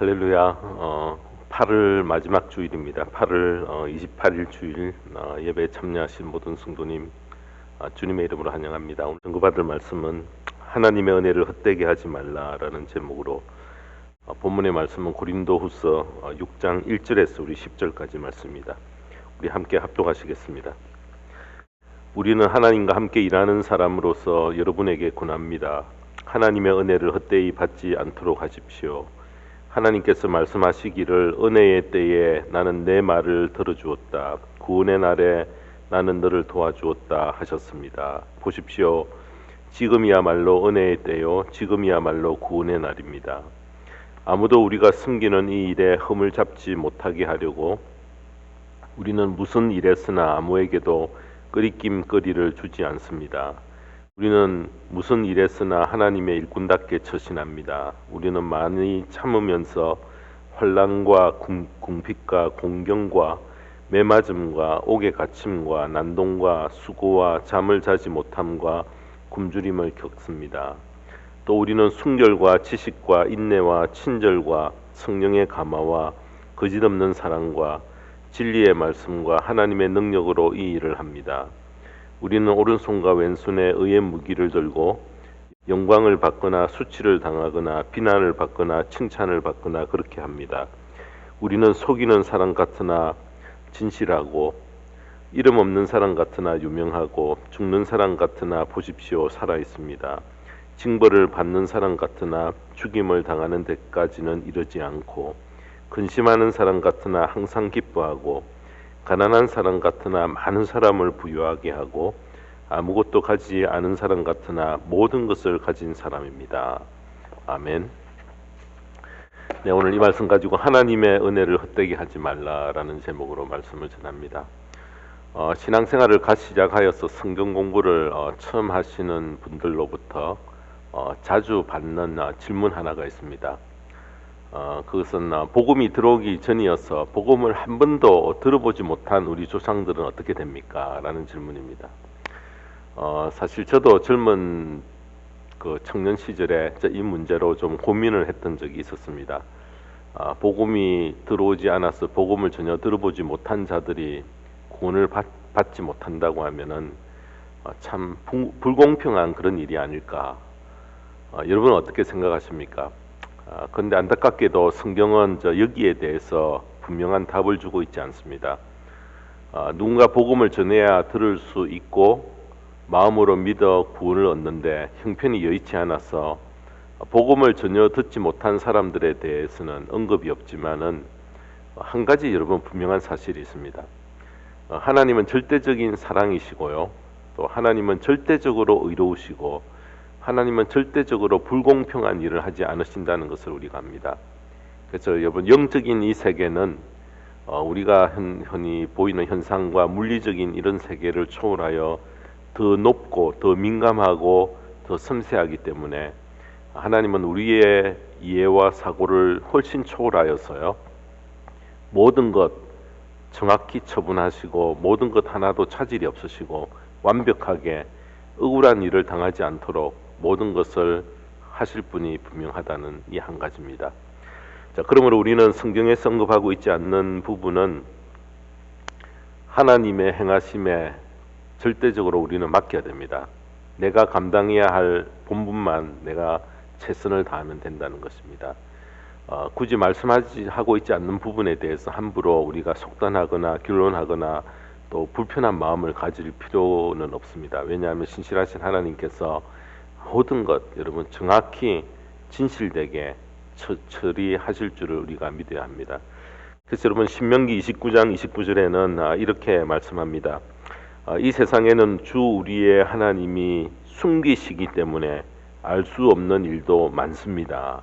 할렐루야. 8월 마지막 주일입니다. 8월 28일 주일 예배에 참여하신 모든 성도님 주님의 이름으로 환영합니다. 오늘 전구받을 말씀은 하나님의 은혜를 헛되게 하지 말라라는 제목으로 본문의 말씀은 고린도후서 6장 1절에서 우리 10절까지 말씀입니다. 우리 함께 합독하시겠습니다. 우리는 하나님과 함께 일하는 사람으로서 여러분에게 권합니다. 하나님의 은혜를 헛되이 받지 않도록 하십시오. 하나님께서 말씀하시기를 은혜의 때에 나는 내 말을 들어주었다. 구원의 날에 나는 너를 도와주었다 하셨습니다. 보십시오. 지금이야말로 은혜의 때요. 지금이야말로 구원의 날입니다. 아무도 우리가 섬기는 이 일에 흠을 잡지 못하게 하려고 우리는 무슨 일에서나 아무에게도 끄리낌거리를 주지 않습니다. 우리는 무슨 일에서나 하나님의 일꾼답게 처신합니다. 우리는 많이 참으면서 환난과 궁핍과 공경과 매맞음과 옥에 갇힘과 난동과 수고와 잠을 자지 못함과 굶주림을 겪습니다. 또 우리는 순결과 지식과 인내와 친절과 성령의 감화와 거짓없는 사랑과 진리의 말씀과 하나님의 능력으로 이 일을 합니다. 우리는 오른손과 왼손에 의의 무기를 들고 영광을 받거나 수치를 당하거나 비난을 받거나 칭찬을 받거나 그렇게 합니다. 우리는 속이는 사람 같으나 진실하고 이름 없는 사람 같으나 유명하고 죽는 사람 같으나 보십시오 살아 있습니다. 징벌을 받는 사람 같으나 죽임을 당하는 데까지는 이르지 않고 근심하는 사람 같으나 항상 기뻐하고 가난한 사람 같으나 많은 사람을 부유하게 하고 아무것도 가지지 않은 사람 같으나 모든 것을 가진 사람입니다. 아멘. 네, 오늘 이 말씀 가지고 하나님의 은혜를 헛되게 하지 말라라는 제목으로 말씀을 전합니다. 신앙생활을 갓 시작하여서 성경 공부를 처음 하시는 분들로부터 자주 받는 질문 하나가 있습니다. 그것은 복음이 들어오기 전이어서 복음을 한 번도 들어보지 못한 우리 조상들은 어떻게 됩니까? 라는 질문입니다. 사실 저도 젊은 그 청년 시절에 이 문제로 좀 고민을 했던 적이 있었습니다. 복음이 들어오지 않아서 복음을 전혀 들어보지 못한 자들이 구원을 받지 못한다고 하면은 참 불공평한 그런 일이 아닐까. 여러분은 어떻게 생각하십니까? 그런데 안타깝게도 성경은 여기에 대해서 분명한 답을 주고 있지 않습니다. 누군가 복음을 전해야 들을 수 있고 마음으로 믿어 구원을 얻는데 형편이 여의치 않아서 복음을 전혀 듣지 못한 사람들에 대해서는 언급이 없지만은 한 가지 여러분 분명한 사실이 있습니다. 하나님은 절대적인 사랑이시고요. 또 하나님은 절대적으로 의로우시고 하나님은 절대적으로 불공평한 일을 하지 않으신다는 것을 우리가 압니다. 그래서 여러분 영적인 이 세계는 우리가 흔히 보이는 현상과 물리적인 이런 세계를 초월하여 더 높고 더 민감하고 더 섬세하기 때문에 하나님은 우리의 이해와 사고를 훨씬 초월하여서요 모든 것 정확히 처분하시고 모든 것 하나도 차질이 없으시고 완벽하게 억울한 일을 당하지 않도록 모든 것을 하실 분이 분명하다는 이 한 가지입니다. 자, 그러므로 우리는 성경에서 언급하고 있지 않는 부분은 하나님의 행하심에 절대적으로 우리는 맡겨야 됩니다. 내가 감당해야 할 본분만 내가 최선을 다하면 된다는 것입니다. 굳이 하고 있지 않는 부분에 대해서 함부로 우리가 속단하거나 결론하거나 또 불편한 마음을 가질 필요는 없습니다. 왜냐하면 신실하신 하나님께서 모든 것 여러분 정확히 진실되게 처리하실 줄을 우리가 믿어야 합니다. 그래서 여러분 신명기 29장 29절에는 이렇게 말씀합니다. 이 세상에는 주 우리의 하나님이 숨기시기 때문에 알 수 없는 일도 많습니다.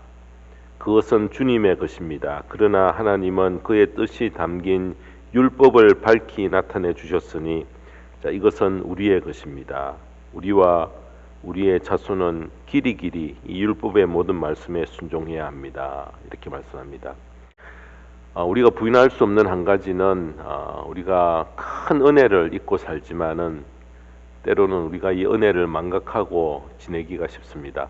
그것은 주님의 것입니다. 그러나 하나님은 그의 뜻이 담긴 율법을 밝히 나타내 주셨으니 이것은 우리의 것입니다. 우리와 우리의 자손은 길이 이 율법의 모든 말씀에 순종해야 합니다. 이렇게 말씀합니다. 우리가 부인할 수 없는 한 가지는 우리가 큰 은혜를 잊고 살지만은 때로는 우리가 이 은혜를 망각하고 지내기가 쉽습니다.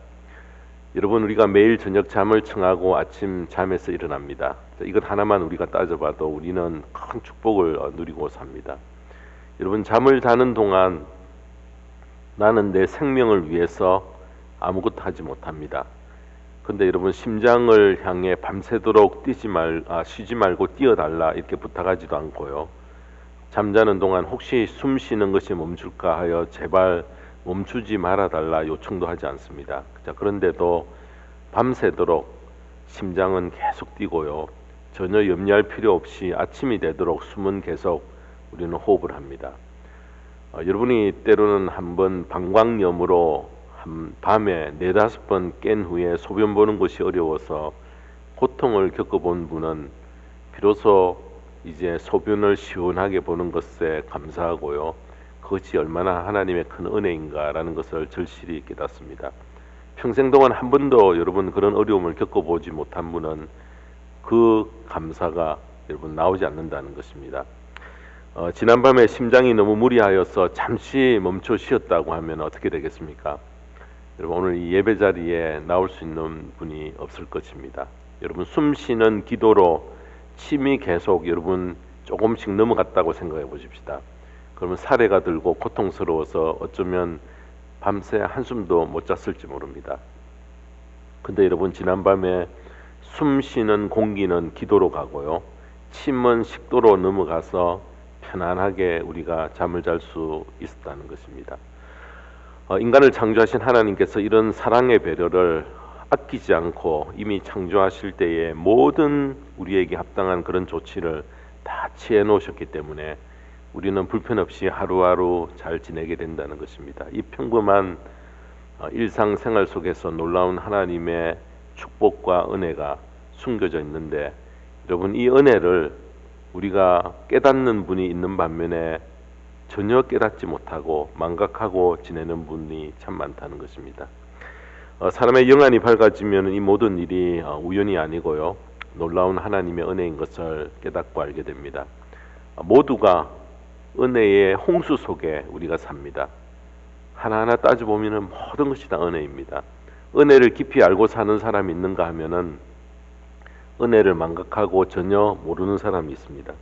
여러분, 우리가 매일 저녁 잠을 청하고 아침 잠에서 일어납니다. 이것 하나만 우리가 따져봐도 우리는 큰 축복을 누리고 삽니다. 여러분, 잠을 자는 동안 나는 내 생명을 위해서 아무것도 하지 못합니다. 근데 여러분, 심장을 향해 밤새도록 쉬지 말고 뛰어달라 이렇게 부탁하지도 않고요. 잠자는 동안 혹시 숨 쉬는 것이 멈출까 하여 제발 멈추지 말아달라 요청도 하지 않습니다. 자, 그런데도 밤새도록 심장은 계속 뛰고요. 전혀 염려할 필요 없이 아침이 되도록 숨은 계속 우리는 호흡을 합니다. 여러분이 때로는 한번 방광염으로 밤에 4-5번 깬 후에 소변 보는 것이 어려워서 고통을 겪어본 분은 비로소 이제 소변을 시원하게 보는 것에 감사하고요. 그것이 얼마나 하나님의 큰 은혜인가라는 것을 절실히 깨닫습니다. 평생 동안 한 번도 여러분 그런 어려움을 겪어보지 못한 분은 그 감사가 여러분 나오지 않는다는 것입니다. 지난밤에 심장이 너무 무리하여서 잠시 멈춰 쉬었다고 하면 어떻게 되겠습니까? 여러분, 오늘 이 예배 자리에 나올 수 있는 분이 없을 것입니다. 여러분, 숨 쉬는 기도로 침이 계속 여러분 조금씩 넘어갔다고 생각해 보십시다. 그러면 사례가 들고 고통스러워서 어쩌면 밤새 한숨도 못 잤을지 모릅니다. 근데 여러분, 지난밤에 숨 쉬는 공기는 기도로 가고요. 침은 식도로 넘어가서 편안하게 우리가 잠을 잘 수 있었다는 것입니다. 인간을 창조하신 하나님께서 이런 사랑의 배려를 아끼지 않고 이미 창조하실 때에 모든 우리에게 합당한 그런 조치를 다 취해 놓으셨기 때문에 우리는 불편 없이 하루하루 잘 지내게 된다는 것입니다. 이 평범한 일상생활 속에서 놀라운 하나님의 축복과 은혜가 숨겨져 있는데, 여러분, 이 은혜를 우리가 깨닫는 분이 있는 반면에 전혀 깨닫지 못하고 망각하고 지내는 분이 참 많다는 것입니다. 사람의 영안이 밝아지면 이 모든 일이 우연이 아니고요, 놀라운 하나님의 은혜인 것을 깨닫고 알게 됩니다. 모두가 은혜의 홍수 속에 우리가 삽니다. 하나하나 따져보면 모든 것이 다 은혜입니다. 은혜를 깊이 알고 사는 사람이 있는가 하면은 은혜를 망각하고 전혀 모르는 사람이 있습니다.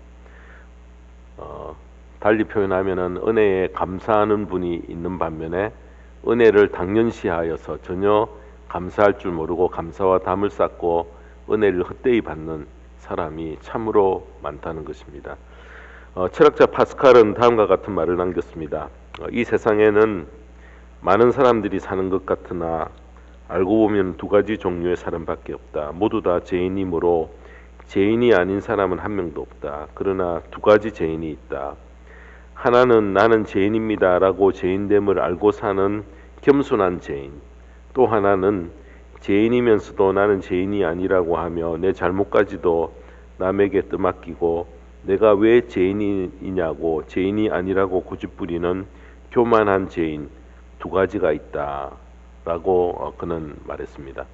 달리 표현하면은 은혜에 감사하는 분이 있는 반면에 은혜를 당연시하여서 전혀 감사할 줄 모르고 감사와 담을 쌓고 은혜를 헛되이 받는 사람이 참으로 많다는 것입니다. 철학자 파스칼은 다음과 같은 말을 남겼습니다. 이 세상에는 많은 사람들이 사는 것 같으나 알고 보면 2가지 종류의 사람밖에 없다. 모두 다 죄인이므로 죄인이 아닌 사람은 한 명도 없다. 그러나 2가지 죄인이 있다. 하나는 나는 죄인입니다 라고 죄인됨을 알고 사는 겸손한 죄인, 또 하나는 죄인이면서도 나는 죄인이 아니라고 하며 내 잘못까지도 남에게 떠맡기고 내가 왜 죄인이냐고 죄인이 아니라고 고집부리는 교만한 죄인, 2가지가 있다 라고 그는 말했습니다.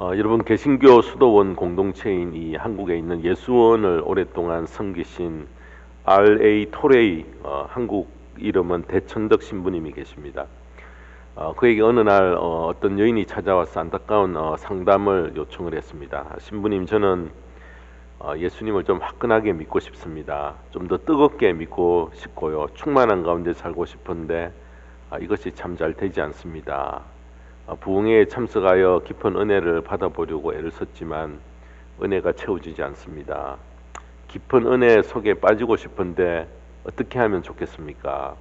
여러분, 개신교 수도원 공동체인 이 한국에 있는 예수원을 오랫동안 섬기신 R.A. 토레이, 한국 이름은 대천덕 신부님이 계십니다. 그에게 어느 날 어떤 여인이 찾아와서 안타까운 상담을 요청을 했습니다. 신부님, 저는 예수님을 좀 화끈하게 믿고 싶습니다. 좀 더 뜨겁게 믿고 싶고요. 충만한 가운데 살고 싶은데 이것이 참 잘 되지 않습니다. 부흥회에 참석하여 깊은 은혜를 받아보려고 애를 썼지만 은혜가 채워지지 않습니다. 깊은 은혜 속에 빠지고 싶은데 어떻게 하면 좋겠습니까?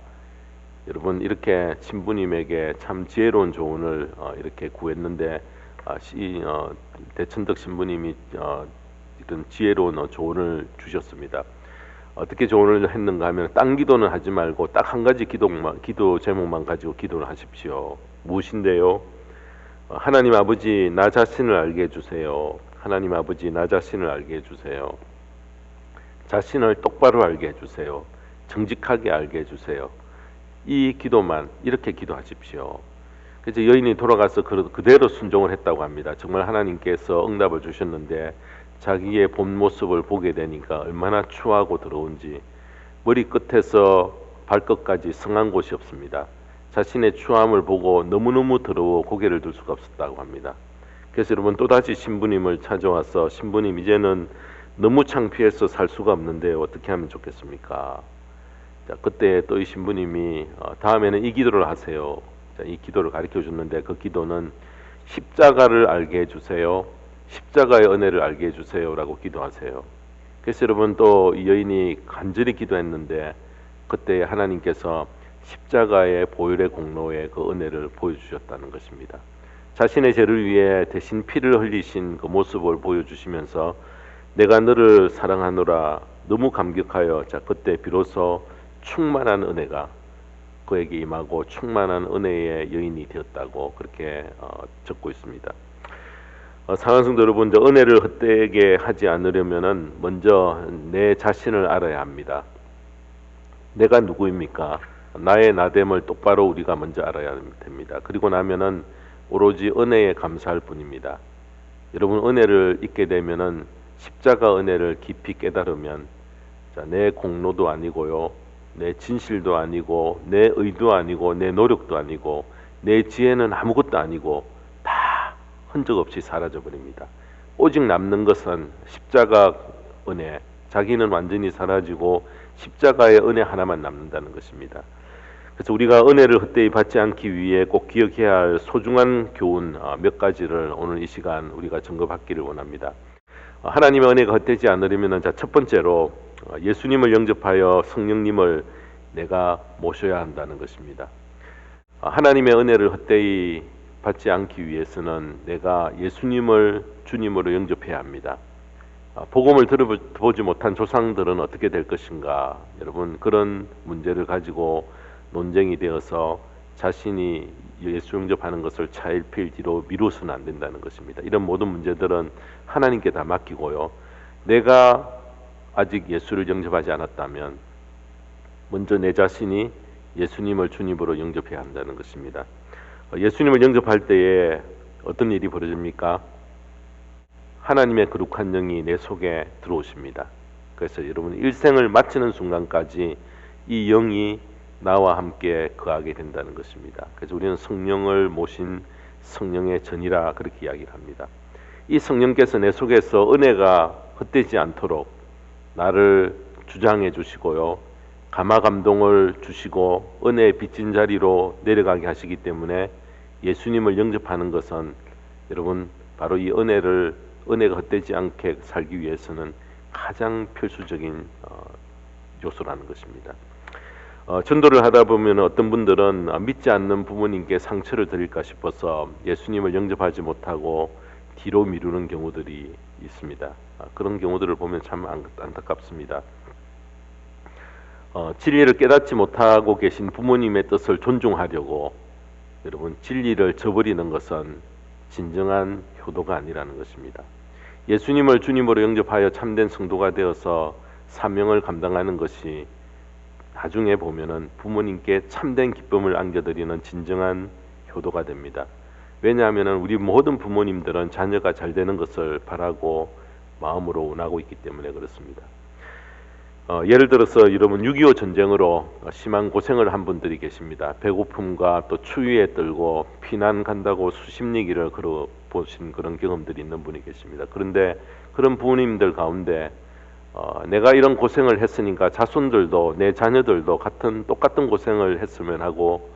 여러분, 이렇게 신부님에게 참 지혜로운 조언을 이렇게 구했는데 대천덕 신부님이 이런 지혜로운 조언을 주셨습니다. 어떻게 조언을 했는가 하면 딴 기도는 하지 말고 딱 한 가지 기도 제목만 가지고 기도를 하십시오. 무엇인데요? 하나님 아버지, 나 자신을 알게 해주세요. 하나님 아버지, 나 자신을 알게 해주세요. 자신을 똑바로 알게 해주세요. 정직하게 알게 해주세요. 이 기도만, 이렇게 기도하십시오. 그래서 여인이 돌아가서 그대로 순종을 했다고 합니다. 정말 하나님께서 응답을 주셨는데 자기의 본 모습을 보게 되니까 얼마나 추하고 더러운지 머리 끝에서 발끝까지 성한 곳이 없습니다. 자신의 추함을 보고 너무너무 더러워 고개를 들 수가 없었다고 합니다. 그래서 여러분 또다시 신부님을 찾아와서 신부님 이제는 너무 창피해서 살 수가 없는데 어떻게 하면 좋겠습니까? 자, 그때 또 이 신부님이 다음에는 이 기도를 하세요. 자, 이 기도를 가르쳐 줬는데 그 기도는 십자가를 알게 해주세요. 십자가의 은혜를 알게 해주세요라고 기도하세요. 그래서 여러분 또 이 여인이 간절히 기도했는데 그때 하나님께서 십자가의 보혈의 공로의 그 은혜를 보여주셨다는 것입니다. 자신의 죄를 위해 대신 피를 흘리신 그 모습을 보여주시면서 내가 너를 사랑하노라 너무 감격하여 자 그때 비로소 충만한 은혜가 그에게 임하고 충만한 은혜의 여인이 되었다고 그렇게 적고 있습니다. 사랑하는 성도 여러분, 은혜를 헛되게 하지 않으려면은 먼저 내 자신을 알아야 합니다. 내가 누구입니까? 나의 나됨을 똑바로 우리가 먼저 알아야 됩니다. 그리고 나면은 오로지 은혜에 감사할 뿐입니다. 여러분 은혜를 잊게 되면은 십자가 은혜를 깊이 깨달으면 자, 내 공로도 아니고요, 내 진실도 아니고, 내 의도 아니고, 내 노력도 아니고, 내 지혜는 아무것도 아니고 다 흔적 없이 사라져 버립니다. 오직 남는 것은 십자가 은혜, 자기는 완전히 사라지고 십자가의 은혜 하나만 남는다는 것입니다. 그래서 우리가 은혜를 헛되이 받지 않기 위해 꼭 기억해야 할 소중한 교훈 몇 가지를 오늘 이 시간 우리가 점검받기를 원합니다. 하나님의 은혜가 헛되지 않으려면 첫 번째로 예수님을 영접하여 성령님을 내가 모셔야 한다는 것입니다. 하나님의 은혜를 헛되이 받지 않기 위해서는 내가 예수님을 주님으로 영접해야 합니다. 복음을 들어보지 못한 조상들은 어떻게 될 것인가? 여러분 그런 문제를 가지고 논쟁이 되어서 자신이 예수 영접하는 것을 차일피일 뒤로 미루어서는 안 된다는 것입니다. 이런 모든 문제들은 하나님께 다 맡기고요. 내가 아직 예수를 영접하지 않았다면 먼저 내 자신이 예수님을 주님으로 영접해야 한다는 것입니다. 예수님을 영접할 때에 어떤 일이 벌어집니까? 하나님의 거룩한 영이 내 속에 들어오십니다. 그래서 여러분 일생을 마치는 순간까지 이 영이 나와 함께 거하게 된다는 것입니다. 그래서 우리는 성령을 모신 성령의 전이라 그렇게 이야기를 합니다. 이 성령께서 내 속에서 은혜가 헛되지 않도록 나를 주장해 주시고요, 감화 감동을 주시고 은혜의 빚진 자리로 내려가게 하시기 때문에 예수님을 영접하는 것은 여러분 바로 이 은혜가 헛되지 않게 살기 위해서는 가장 필수적인 요소라는 것입니다. 전도를 하다 보면 어떤 분들은 믿지 않는 부모님께 상처를 드릴까 싶어서 예수님을 영접하지 못하고 뒤로 미루는 경우들이 있습니다. 그런 경우들을 보면 참 안타깝습니다. 진리를 깨닫지 못하고 계신 부모님의 뜻을 존중하려고 여러분 진리를 저버리는 것은 진정한 효도가 아니라는 것입니다. 예수님을 주님으로 영접하여 참된 성도가 되어서 사명을 감당하는 것이 나중에 보면은 부모님께 참된 기쁨을 안겨드리는 진정한 효도가 됩니다. 왜냐하면은 우리 모든 부모님들은 자녀가 잘 되는 것을 바라고 마음으로 원하고 있기 때문에 그렇습니다. 예를 들어서 여러분 6.25 전쟁으로 심한 고생을 한 분들이 계십니다. 배고픔과 또 추위에 떨고 피난 간다고 수십 리길을 걸어 보신 그런 경험들이 있는 분이 계십니다. 그런데 그런 부모님들 가운데 내가 이런 고생을 했으니까 자손들도 내 자녀들도 똑같은 고생을 했으면 하고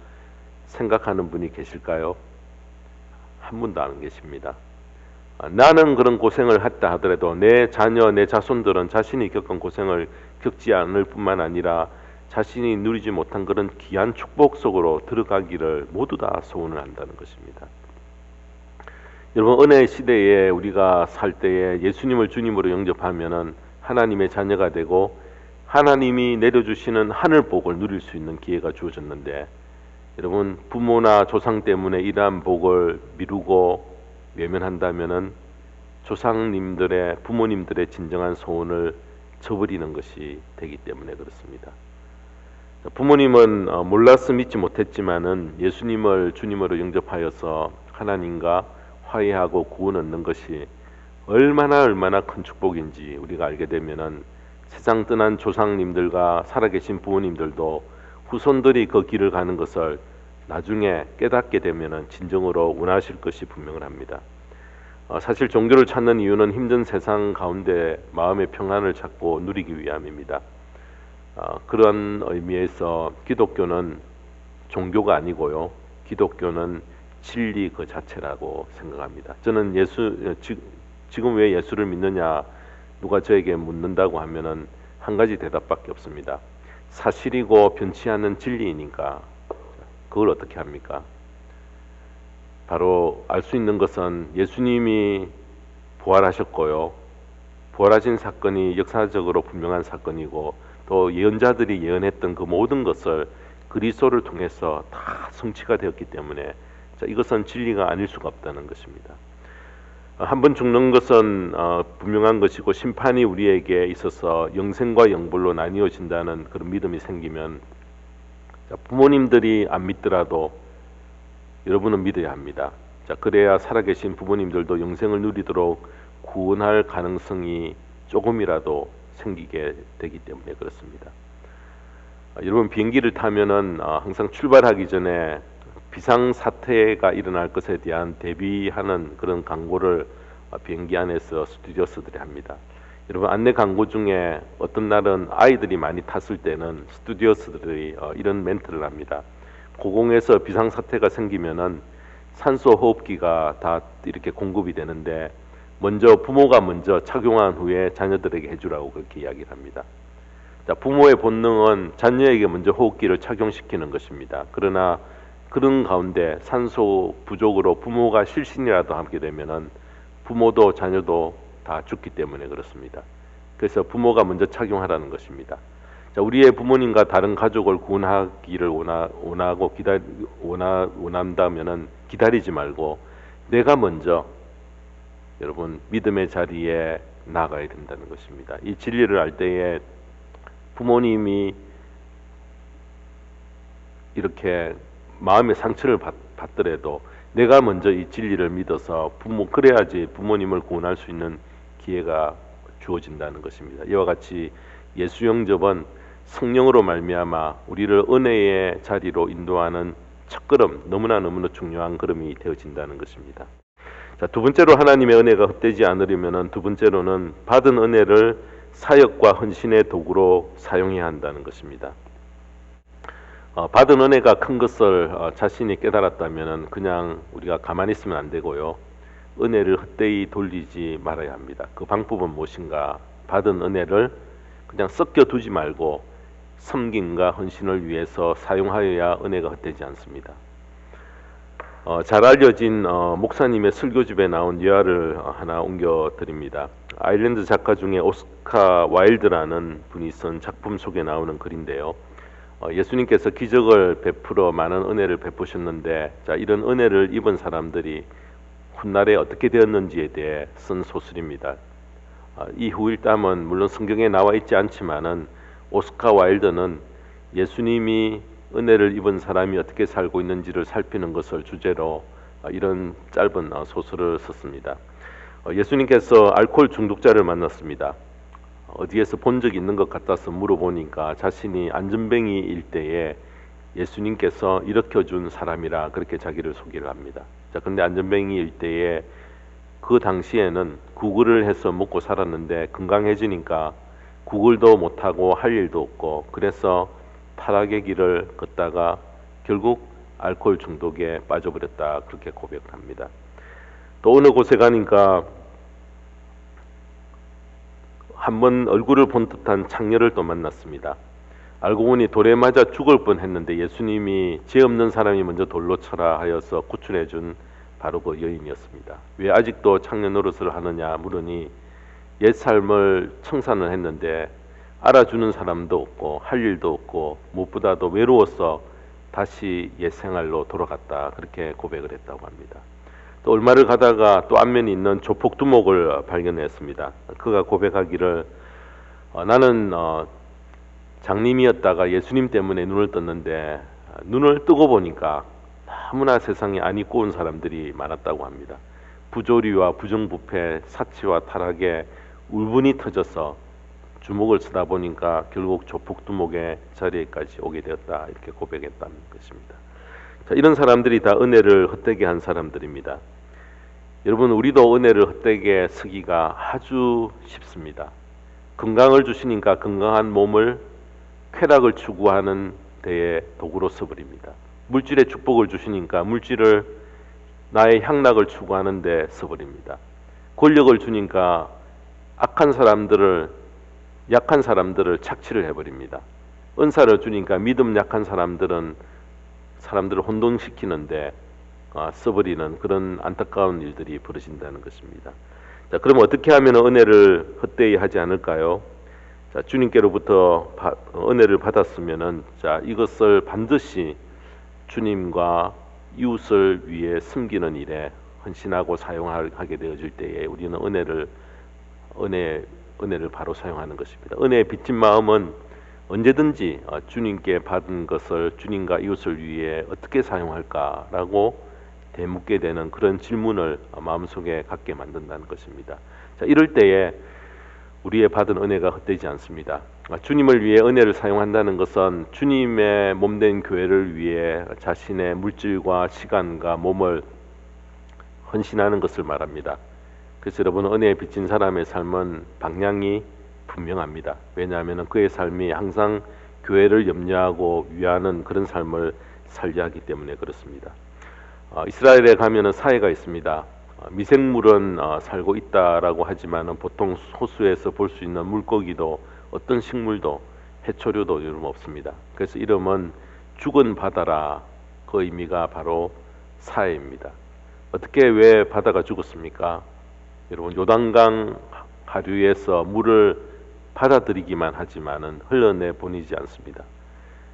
생각하는 분이 계실까요? 한 분도 안 계십니다. 나는 그런 고생을 했다 하더라도 내 자녀, 내 자손들은 자신이 겪은 고생을 겪지 않을 뿐만 아니라 자신이 누리지 못한 그런 귀한 축복 속으로 들어가기를 모두 다 소원을 한다는 것입니다. 여러분 은혜의 시대에 우리가 살 때에 예수님을 주님으로 영접하면은 하나님의 자녀가 되고 하나님이 내려주시는 하늘 복을 누릴 수 있는 기회가 주어졌는데 여러분 부모나 조상 때문에 이러한 복을 미루고 외면한다면은 조상님들의 부모님들의 진정한 소원을 저버리는 것이 되기 때문에 그렇습니다. 부모님은 몰라서 믿지 못했지만은 예수님을 주님으로 영접하여서 하나님과 화해하고 구원 얻는 것이 얼마나 큰 축복인지 우리가 알게 되면은 세상 떠난 조상님들과 살아계신 부모님들도 후손들이 그 길을 가는 것을 나중에 깨닫게 되면은 진정으로 원하실 것이 분명합니다. 사실 종교를 찾는 이유는 힘든 세상 가운데 마음의 평안을 찾고 누리기 위함입니다. 그런 의미에서 기독교는 종교가 아니고요. 기독교는 진리 그 자체라고 생각합니다. 저는 지금 왜 예수를 믿느냐 누가 저에게 묻는다고 하면은 한 가지 대답밖에 없습니다. 사실이고 변치 않는 진리이니까. 그걸 어떻게 합니까? 바로 알 수 있는 것은 예수님이 부활하셨고요. 부활하신 사건이 역사적으로 분명한 사건이고 또 예언자들이 예언했던 그 모든 것을 그리스도를 통해서 다 성취가 되었기 때문에 이것은 진리가 아닐 수가 없다는 것입니다. 한 번 죽는 것은 분명한 것이고 심판이 우리에게 있어서 영생과 영벌로 나뉘어진다는 그런 믿음이 생기면 부모님들이 안 믿더라도 여러분은 믿어야 합니다. 그래야 살아계신 부모님들도 영생을 누리도록 구원할 가능성이 조금이라도 생기게 되기 때문에 그렇습니다. 여러분 비행기를 타면은 항상 출발하기 전에 비상사태가 일어날 것에 대한 대비하는 그런 광고를 비행기 안에서 스튜디오스들이 합니다. 여러분 안내 광고 중에 어떤 날은 아이들이 많이 탔을 때는 스튜디오스들이 이런 멘트를 합니다. 고공에서 비상사태가 생기면은 산소 호흡기가 다 이렇게 공급이 되는데 부모가 먼저 착용한 후에 자녀들에게 해주라고 그렇게 이야기를 합니다. 부모의 본능은 자녀에게 먼저 호흡기를 착용시키는 것입니다. 그러나 그런 가운데 산소 부족으로 부모가 실신이라도 하게 되면은 부모도 자녀도 다 죽기 때문에 그렇습니다. 그래서 부모가 먼저 착용하라는 것입니다. 우리의 부모님과 다른 가족을 구원하기를 원한다면은 기다리지 말고 내가 먼저 여러분 믿음의 자리에 나가야 된다는 것입니다. 이 진리를 알 때에 부모님이 이렇게 마음의 상처를 받더라도 내가 먼저 이 진리를 믿어서 그래야지 부모님을 구원할 수 있는 기회가 주어진다는 것입니다. 이와 같이 예수 영접은 성령으로 말미암아 우리를 은혜의 자리로 인도하는 첫걸음, 너무나 중요한 걸음이 되어진다는 것입니다. 두 번째로 하나님의 은혜가 헛되지 않으려면 두 번째로는 받은 은혜를 사역과 헌신의 도구로 사용해야 한다는 것입니다. 받은 은혜가 큰 것을 자신이 깨달았다면 그냥 우리가 가만히 있으면 안 되고요. 은혜를 헛되이 돌리지 말아야 합니다. 그 방법은 무엇인가? 받은 은혜를 그냥 섞여두지 말고 섬김과 헌신을 위해서 사용하여야 은혜가 헛되지 않습니다. 잘 알려진 목사님의 설교집에 나온 예화를 하나 옮겨드립니다. 아일랜드 작가 중에 오스카 와일드라는 분이 쓴 작품 속에 나오는 글인데요. 예수님께서 기적을 베풀어 많은 은혜를 베푸셨는데 이런 은혜를 입은 사람들이 훗날에 어떻게 되었는지에 대해 쓴 소설입니다. 이 후일담은 물론 성경에 나와 있지 않지만은 오스카 와일드는 예수님이 은혜를 입은 사람이 어떻게 살고 있는지를 살피는 것을 주제로 이런 짧은 소설을 썼습니다. 예수님께서 알코올 중독자를 만났습니다. 어디에서 본 적 있는 것 같아서 물어보니까 자신이 안전뱅이일 때에 예수님께서 일으켜준 사람이라 그렇게 자기를 소개를 합니다. 근데 안전뱅이일 때에 그 당시에는 구글을 해서 먹고 살았는데 건강해지니까 구글도 못하고 할 일도 없고 그래서 타락의 길을 걷다가 결국 알코올 중독에 빠져버렸다 그렇게 고백을 합니다. 또 어느 곳에 가니까 한번 얼굴을 본 듯한 창녀를 또 만났습니다. 알고 보니 돌에 맞아 죽을 뻔했는데 예수님이 죄 없는 사람이 먼저 돌로 쳐라 하여서 구출해준 바로 그 여인이었습니다. 왜 아직도 창녀 노릇을 하느냐 물으니 옛 삶을 청산을 했는데 알아주는 사람도 없고 할 일도 없고 무엇보다도 외로워서 다시 옛 생활로 돌아갔다 그렇게 고백을 했다고 합니다. 또 얼마를 가다가 또 안면이 있는 조폭 두목을 발견했습니다. 그가 고백하기를 나는 장님이었다가 예수님 때문에 눈을 떴는데 눈을 뜨고 보니까 너무나 세상에 안 입고 온 사람들이 많았다고 합니다. 부조리와 부정부패, 사치와 타락에 울분이 터져서 주먹을 쓰다 보니까 결국 조폭두목의 자리에까지 오게 되었다 이렇게 고백했다는 것입니다. 자, 이런 사람들이 다 은혜를 헛되게 한 사람들입니다. 여러분, 우리도 은혜를 헛되게 쓰기가 아주 쉽습니다. 건강을 주시니까 건강한 몸을 쾌락을 추구하는 데에 도구로 써버립니다. 물질의 축복을 주시니까 물질을 나의 향락을 추구하는 데 써버립니다. 권력을 주니까 악한 사람들을, 약한 사람들을 착취를 해버립니다. 은사를 주니까 믿음 약한 사람들을 혼돈시키는데 써버리는 그런 안타까운 일들이 벌어진다는 것입니다. 자, 그럼 어떻게 하면 은혜를 헛되이 하지 않을까요? 자, 주님께로부터 은혜를 받았으면은, 자, 이것을 반드시 주님과 이웃을 위해 섬기는 일에 헌신하고 사용하게 되어질 때에 우리는 은혜를 바로 사용하는 것입니다. 은혜의 빚진 마음은 언제든지 주님께 받은 것을 주님과 이웃을 위해 어떻게 사용할까라고 되묻게 되는 그런 질문을 마음속에 갖게 만든다는 것입니다. 자, 이럴 때에 우리의 받은 은혜가 헛되지 않습니다. 주님을 위해 은혜를 사용한다는 것은 주님의 몸된 교회를 위해 자신의 물질과 시간과 몸을 헌신하는 것을 말합니다. 그래서 여러분, 은혜에 빚진 사람의 삶은 방향이 분명합니다. 왜냐하면 그의 삶이 항상 교회를 염려하고 위하는 그런 삶을 살게 하기 때문에 그렇습니다. 이스라엘에 가면은 사해가 있습니다. 미생물은 살고 있다라고 하지만은 보통 호수에서 볼 수 있는 물고기도 어떤 식물도 해초류도 여러분 없습니다. 그래서 이름은 죽은 바다라, 그 의미가 바로 사해입니다. 어떻게 왜 바다가 죽었습니까? 여러분, 요단강 하류에서 물을 받아들이기만 하지만은 흘러내 보내지 않습니다.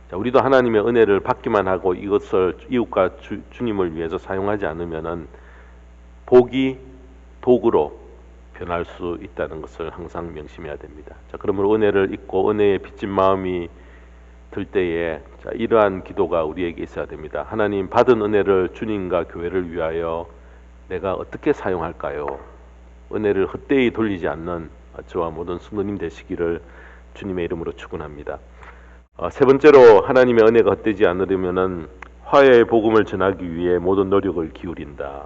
자, 우리도 하나님의 은혜를 받기만 하고 이것을 이웃과 주님을 위해서 사용하지 않으면은 복이 도구로 변할 수 있다는 것을 항상 명심해야 됩니다. 자, 그러므로 은혜를 잊고 은혜의 빚진 마음이 들 때에, 자, 이러한 기도가 우리에게 있어야 됩니다. 하나님, 받은 은혜를 주님과 교회를 위하여 내가 어떻게 사용할까요? 은혜를 헛되이 돌리지 않는 저와 모든 성도님 되시기를 주님의 이름으로 축원합니다. 세 번째로, 하나님의 은혜가 헛되지 않으려면은 화해의 복음을 전하기 위해 모든 노력을 기울인다.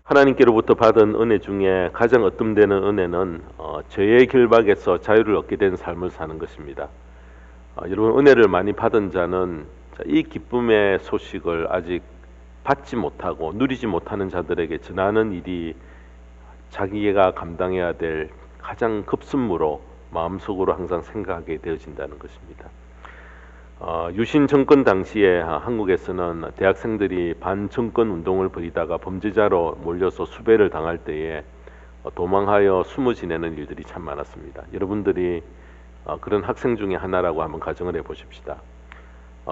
하나님께로부터 받은 은혜 중에 가장 으뜸되는 은혜는 죄의 결박에서 자유를 얻게 된 삶을 사는 것입니다. 여러분, 은혜를 많이 받은 자는 이 기쁨의 소식을 아직 받지 못하고 누리지 못하는 자들에게 전하는 일이 자기가 감당해야 될 가장 급선무로 마음속으로 항상 생각하게 되어진다는 것입니다. 유신 정권 당시에 한국에서는 대학생들이 반정권 운동을 벌이다가 범죄자로 몰려서 수배를 당할 때에 도망하여 숨어 지내는 일들이 참 많았습니다. 여러분들이 그런 학생 중에 하나라고 한번 가정을 해보십시다.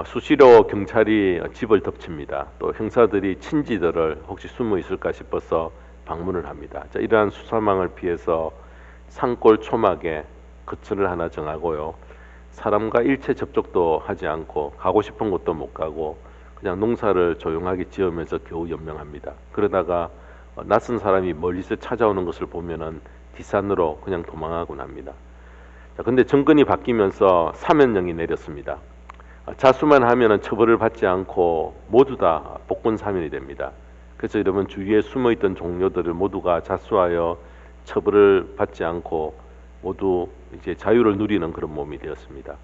수시로 경찰이 집을 덮칩니다. 또 형사들이 친지들을 혹시 숨어 있을까 싶어서 방문을 합니다. 자, 이러한 수사망을 피해서 산골 초막에 거처를 하나 정하고요. 사람과 일체 접촉도 하지 않고 가고 싶은 곳도 못 가고 그냥 농사를 조용하게 지으면서 겨우 연명합니다. 그러다가 낯선 사람이 멀리서 찾아오는 것을 보면은 뒷산으로 그냥 도망하곤 합니다. 자, 근데 정권이 바뀌면서 사면령이 내렸습니다. 자수만 하면은 처벌을 받지 않고 모두 다 복권 사면이 됩니다. 그래서 여러분, 주위에 숨어있던 종료들을 모두가 자수하여 처벌을 받지 않고 모두 이제 자유를 누리는 그런 몸이 되었습니다.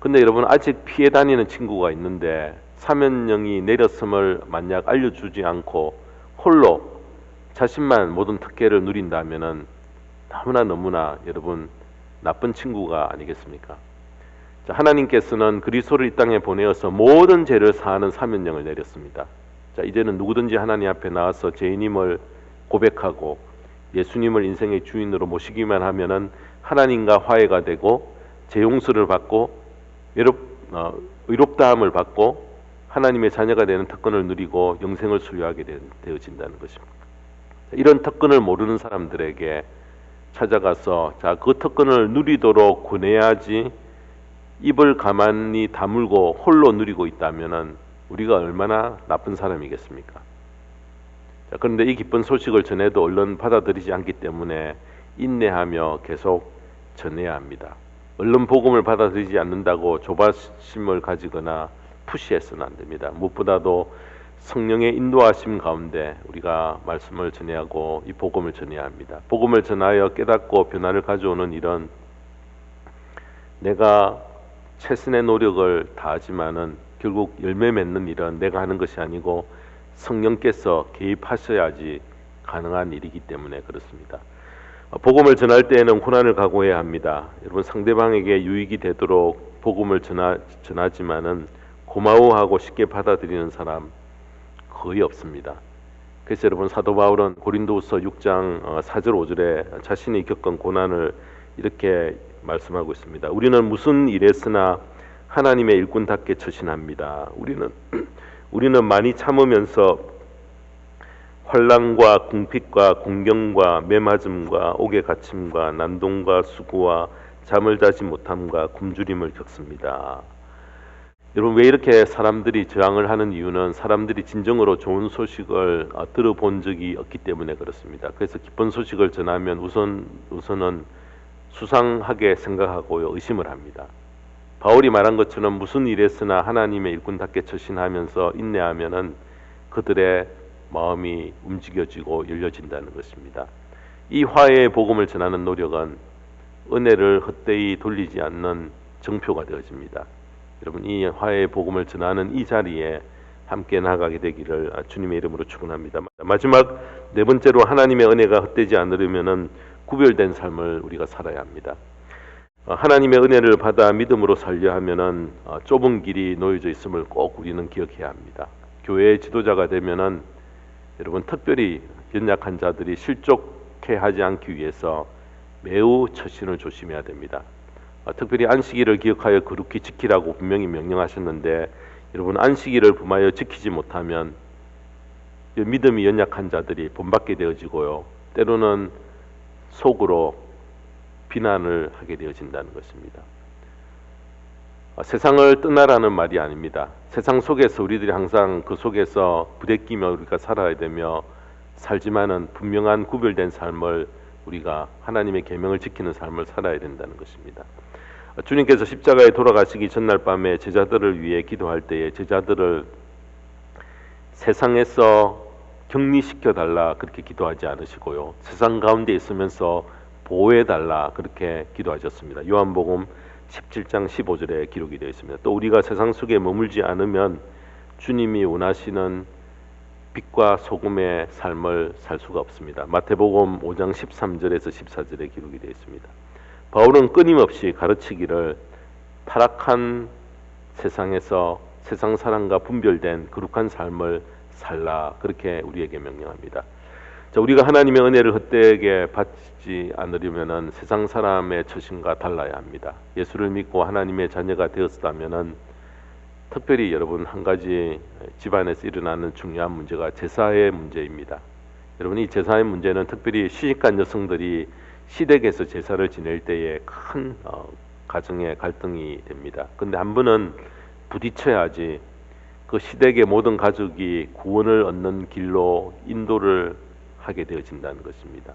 근데 여러분, 아직 피해 다니는 친구가 있는데 사면령이 내렸음을 만약 알려주지 않고 홀로 자신만 모든 특혜를 누린다면은 너무나 여러분 나쁜 친구가 아니겠습니까? 자, 하나님께서는 그리스도를 이 땅에 보내어서 모든 죄를 사하는 사면령을 내렸습니다. 자, 이제는 누구든지 하나님 앞에 나와서 죄인임을 고백하고 예수님을 인생의 주인으로 모시기만 하면은 하나님과 화해가 되고 죄 용서를 받고 의롭다함을 받고 하나님의 자녀가 되는 특권을 누리고 영생을 소유하게 되어진다는 것입니다. 이런 특권을 모르는 사람들에게 찾아가서, 자, 그 특권을 누리도록 권해야지 입을 가만히 다물고 홀로 누리고 있다면은 우리가 얼마나 나쁜 사람이겠습니까? 자, 그런데 이 기쁜 소식을 전해도 얼른 받아들이지 않기 때문에 인내하며 계속 전해야 합니다. 얼른 복음을 받아들이지 않는다고 조바심을 가지거나 푸시해서는 안 됩니다. 무엇보다도 성령의 인도하심 가운데 우리가 말씀을 전해야 하고 이 복음을 전해야 합니다. 복음을 전하여 깨닫고 변화를 가져오는 일은 내가 최선의 노력을 다하지만은 결국 열매 맺는 일은 내가 하는 것이 아니고 성령께서 개입하셔야지 가능한 일이기 때문에 그렇습니다. 복음을 전할 때에는 고난을 각오해야 합니다. 여러분, 상대방에게 유익이 되도록 복음을 전하지만은 고마워하고 쉽게 받아들이는 사람 거의 없습니다. 그래서 여러분, 사도 바울은 고린도후서 6장 4절 5절에 자신이 겪은 고난을 이렇게 말씀하고 있습니다. 우리는 무슨 일에서나 하나님의 일꾼답게 처신합니다. 우리는 많이 참으면서 환난과 궁핍과 공경과 매맞음과 옥에 갇힘과 난동과 수고와 잠을 자지 못함과 굶주림을 겪습니다. 여러분, 왜 이렇게 사람들이 저항을 하는 이유는 사람들이 진정으로 좋은 소식을 들어본 적이 없기 때문에 그렇습니다. 그래서 기쁜 소식을 전하면 우선은 수상하게 생각하고요, 의심을 합니다. 바울이 말한 것처럼 무슨 일에서나 하나님의 일꾼답게 처신하면서 인내하면은 그들의 마음이 움직여지고 열려진다는 것입니다. 이 화해의 복음을 전하는 노력은 은혜를 헛되이 돌리지 않는 정표가 되어집니다. 여러분, 이 화해의 복음을 전하는 이 자리에 함께 나가게 되기를 주님의 이름으로 축원합니다. 마지막 네 번째로 하나님의 은혜가 헛되지 않으려면은 구별된 삶을 우리가 살아야 합니다. 하나님의 은혜를 받아 믿음으로 살려 하면은 좁은 길이 놓여져 있음을 꼭 우리는 기억해야 합니다. 교회의 지도자가 되면은 여러분, 특별히 연약한 자들이 실족해하지 않기 위해서 매우 처신을 조심해야 됩니다. 특별히 안식일을 기억하여 거룩히 지키라고 분명히 명령하셨는데 여러분, 안식일을 범하여 지키지 못하면 믿음이 연약한 자들이 본받게 되어지고요, 때로는 속으로 비난을 하게 되어진다는 것입니다. 세상을 떠나라는 말이 아닙니다. 세상 속에서 우리들이 항상 그 속에서 부대끼며 우리가 살아야 되며 살지만은 분명한 구별된 삶을 우리가 하나님의 계명을 지키는 삶을 살아야 된다는 것입니다. 주님께서 십자가에 돌아가시기 전날 밤에 제자들을 위해 기도할 때에 제자들을 세상에서 격리시켜 달라 그렇게 기도하지 않으시고요, 세상 가운데 있으면서 보호해 달라 그렇게 기도하셨습니다. 요한복음 17장 15절에 기록이 되어 있습니다. 또 우리가 세상 속에 머물지 않으면 주님이 원하시는 빛과 소금의 삶을 살 수가 없습니다. 마태복음 5장 13절에서 14절에 기록이 되어 있습니다. 바울은 끊임없이 가르치기를 타락한 세상에서 세상 사람과 분별된 거룩한 삶을 살라 그렇게 우리에게 명령합니다. 자, 우리가 하나님의 은혜를 헛되게 받지 않으려면은 세상 사람의 처신과 달라야 합니다. 예수를 믿고 하나님의 자녀가 되었다면은 특별히 여러분, 한 가지 집안에서 일어나는 중요한 문제가 제사의 문제입니다. 여러분, 이 제사의 문제는 특별히 시집간 여성들이 시댁에서 제사를 지낼 때에 큰 가정의 갈등이 됩니다. 근데 한 번은 부딪혀야지 그 시댁의 모든 가족이 구원을 얻는 길로 인도를 하게 되어진다는 것입니다.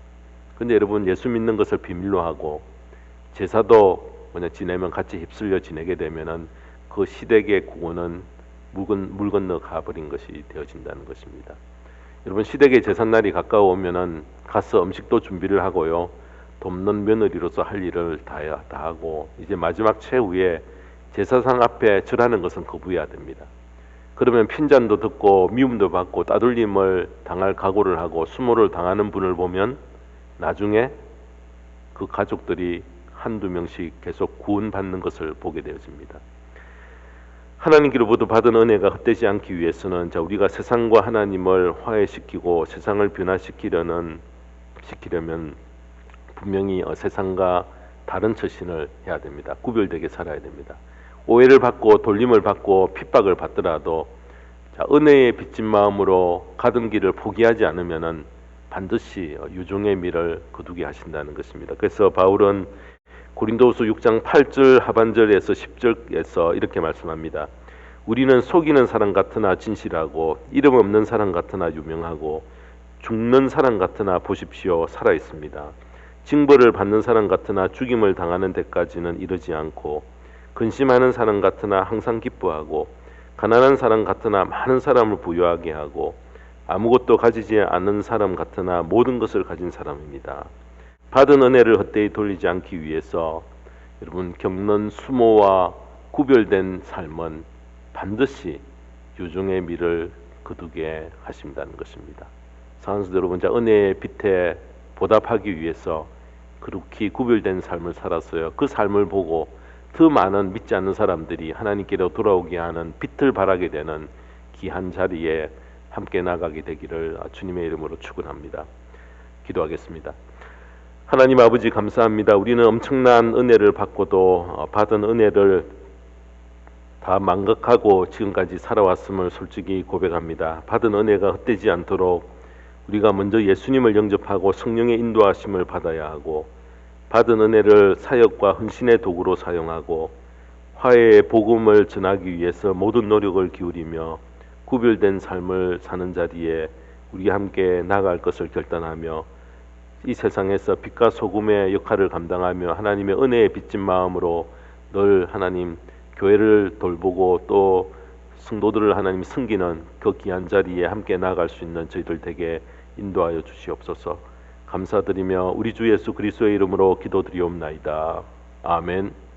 근데 여러분, 예수 믿는 것을 비밀로 하고 제사도 지내면 같이 휩쓸려 지내게 되면은 그 시댁의 구원은 물 건너 가버린 것이 되어진다는 것입니다. 여러분, 시댁의 제삿날이 가까워오면은 가서 음식도 준비를 하고요, 돕는 며느리로서 할 일을 다 하고 이제 마지막 최후에 제사상 앞에 절하는 것은 거부해야 됩니다. 그러면 핀잔도 듣고 미움도 받고 따돌림을 당할 각오를 하고 수모를 당하는 분을 보면 나중에 그 가족들이 한두 명씩 계속 구원받는 것을 보게 되어집니다. 하나님께로부터 받은 은혜가 헛되지 않기 위해서는 우리가 세상과 하나님을 화해시키고 세상을 변화시키려면 분명히 세상과 다른 처신을 해야 됩니다. 구별되게 살아야 됩니다. 오해를 받고 돌림을 받고 핍박을 받더라도 은혜에 빚진 마음으로 가던 길을 포기하지 않으면은 반드시 유종의 미를 거두게 하신다는 것입니다. 그래서 바울은 고린도후서 6장 8절 하반절에서 10절에서 이렇게 말씀합니다. 우리는 속이는 사람 같으나 진실하고 이름 없는 사람 같으나 유명하고 죽는 사람 같으나 보십시오 살아 있습니다. 징벌을 받는 사람 같으나 죽임을 당하는 데까지는 이르지 않고 근심하는 사람 같으나 항상 기뻐하고 가난한 사람 같으나 많은 사람을 부유하게 하고 아무것도 가지지 않은 사람 같으나 모든 것을 가진 사람입니다. 받은 은혜를 헛되이 돌리지 않기 위해서 여러분 겪는 수모와 구별된 삶은 반드시 유종의 미를 거두게 하신다는 것입니다. 사랑하는 여러분, 자 은혜의 빛에 보답하기 위해서 그렇게 구별된 삶을 살았어요. 그 삶을 보고 더 많은 믿지 않는 사람들이 하나님께로 돌아오게 하는 빛을 발하게 되는 귀한 자리에 함께 나가게 되기를 주님의 이름으로 축원합니다. 기도하겠습니다. 하나님 아버지 감사합니다. 우리는 엄청난 은혜를 받고도 받은 은혜를 다 망각하고 지금까지 살아왔음을 솔직히 고백합니다. 받은 은혜가 헛되지 않도록 우리가 먼저 예수님을 영접하고 성령의 인도하심을 받아야 하고 받은 은혜를 사역과 헌신의 도구로 사용하고 화해의 복음을 전하기 위해서 모든 노력을 기울이며 구별된 삶을 사는 자리에 우리 함께 나갈 것을 결단하며 이 세상에서 빛과 소금의 역할을 감당하며 하나님의 은혜에 빚진 마음으로 늘 하나님 교회를 돌보고 또 성도들을 하나님 섬기는 그 귀한 자리에 함께 나갈 수 있는 저희들 되게 인도하여 주시옵소서. 감사드리며 우리 주 예수 그리스도의 이름으로 기도드리옵나이다. 아멘.